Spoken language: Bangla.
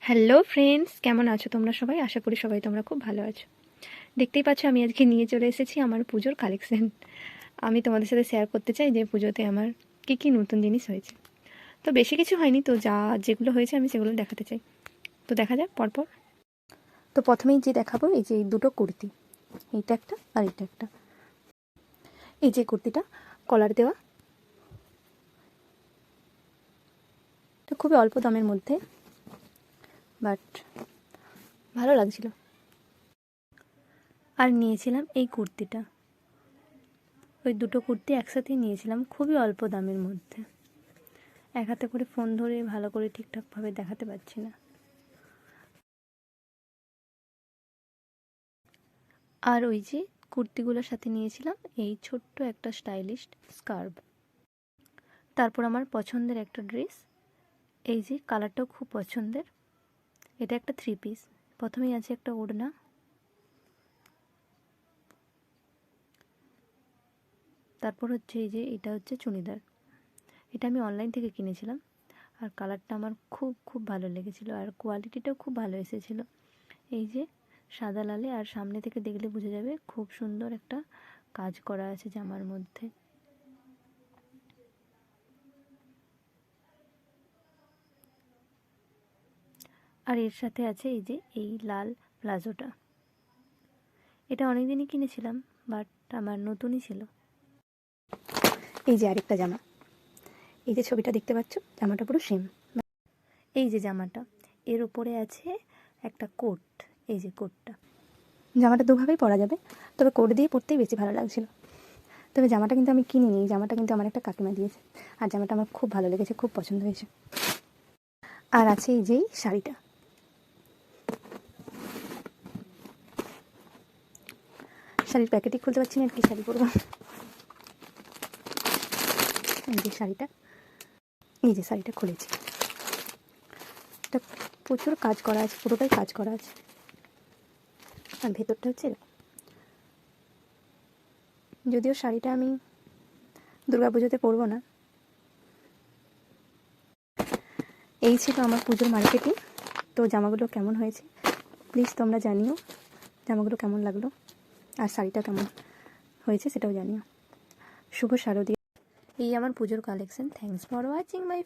হ্যালো ফ্রেন্ডস, কেমন আছো তোমরা সবাই? আশা করি সবাই তোমরা খুব ভালো আছো। দেখতেই পাচ্ছ আমি আজকে নিয়ে চলে এসেছি আমার পুজোর কালেকশন। আমি তোমাদের সাথে শেয়ার করতে চাই যে পুজোতে আমার কী কী নতুন জিনিস হয়েছে। তো বেশি কিছু হয়নি, তো যেগুলো হয়েছে আমি সেগুলো দেখাতে চাই। তো দেখা যাক পরপর। তো প্রথমেই যে দেখাবো এই যে এই দুটো কুর্তি, এইটা একটা আর এইটা একটা। এই যে কুর্তিটা কলার দেওয়া, তো খুবই অল্প দামের মধ্যে, বাট ভালো লাগছিল। আর নিয়েছিলাম এই কুর্তিটা, ওই দুটো কুর্তি একসাথেই নিয়েছিলাম, খুবই অল্প দামের মধ্যে। এক হাতে করে ফোন ধরে ভালো করে ঠিকঠাকভাবে দেখাতে পারছি না। আর ওই যে কুর্তিগুলোর সাথে নিয়েছিলাম এই ছোট্ট একটা স্টাইলিশ স্কার্ফ। তারপর আমার পছন্দের একটা ড্রেস, এই যে কালারটাও খুব পছন্দের, এটা একটা 3 পিস। প্রথমেই আছে একটা ওড়না, তারপর হচ্ছে এই যে এটা হচ্ছে চুড়িদার। এটা আমি অনলাইন থেকে কিনেছিলাম, আর কালারটা আমার খুব খুব ভালো লেগেছিলো, আর কোয়ালিটিটাও খুব ভালো এসেছিলো। এই যে সাদা লালে, আর সামনে থেকে দেখলে বোঝা যাবে খুব সুন্দর একটা কাজ করা আছে জামার মধ্যে। আর এর সাথে আছে এই যে এই লাল প্লাজোটা। এটা অনেক দিনই কিনেছিলাম, বাট আমার নতুনই ছিল। এই যে আরেকটা জামা, এই যে ছবিটা দেখতে পাচ্ছ, জামাটা পুরো সেম। এই যে জামাটা, এর উপরে আছে একটা কোট, এই যে কোটটা। জামাটা দুভাবেই পরা যাবে, তবে কোট দিয়ে পরতেই বেশি ভালো লাগছিল। তবে জামাটা কিন্তু আমি কিনিনি, জামাটা কিন্তু আমার একটা কাকিমা দিয়েছে, আর জামাটা আমার খুব ভালো লেগেছে, খুব পছন্দ হয়েছে। আর আছে এই যেই শাড়িটা, শাড়ির প্যাকেটই খুলতে পারছি না, কি শাড়ি পরবো। এই যে শাড়িটা, এই যে শাড়িটা খুলেছি, এটা প্রচুর কাজ করা আছে, পুরোটাই কাজ করা আছে। আর ভেতরটা হচ্ছে এরকম। যদিও শাড়িটা আমি দুর্গাপুজোতে পরবো না। এই ছিল আমার পুজোর মার্কেটিং। তো জামাগুলো কেমন হয়েছে প্লিজ তোমরা জানিও, জামাগুলো কেমন লাগলো আর শাড়িটা কেমন হয়েছে সেটাও জানিও। শুভ শারদীয়া। এই আমার পুজোর collection. Thanks for watching my